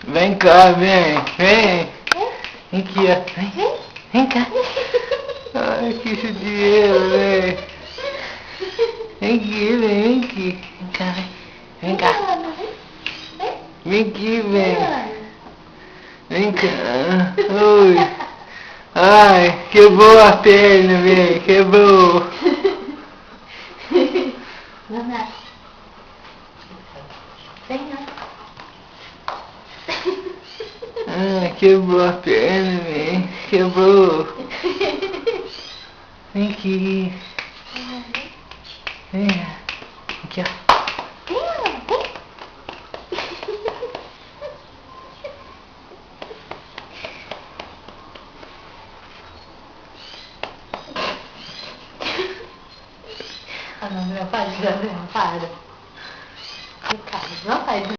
Vem cá, vem. Vem aqui, ó. Vem cá. Ai, que judiação, vem. Vem aqui. Vem cá, vem cá. Vem aqui, vem. Vem cá. Oi. Ai, quebrou a perna, vem. Quebrou. Ah, quebrou a perna, vem. Quebrou. Vem aqui. Vem.